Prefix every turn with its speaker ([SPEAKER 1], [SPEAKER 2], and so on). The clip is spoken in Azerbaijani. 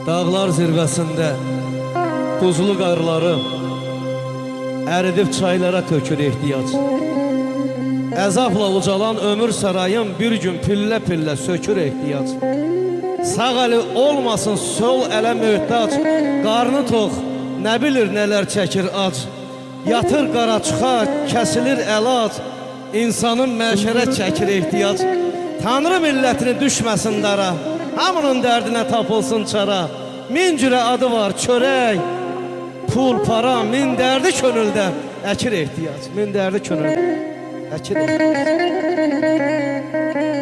[SPEAKER 1] Dağlar zirvəsində buzlu qarları əridib çaylara tökür ehtiyac. Əzabla ucalan ömür sarayım bir gün pillə-pillə sökür ehtiyac. Sağ əli olmasın sol ələ möhtac, qarnı tox nə bilir nələr çəkir ac. Yatır qaraçıxa, kəsilir əlac, insanın məşərət çəkir ehtiyac. Tanrı millətini düşməsin dara, hamının dərdinə tapılsın çara. Min cürə adı var çörək, pul, para, min dərdi könüldə əkir ehtiyac. Min dərdi könüldə əkir ehtiyac.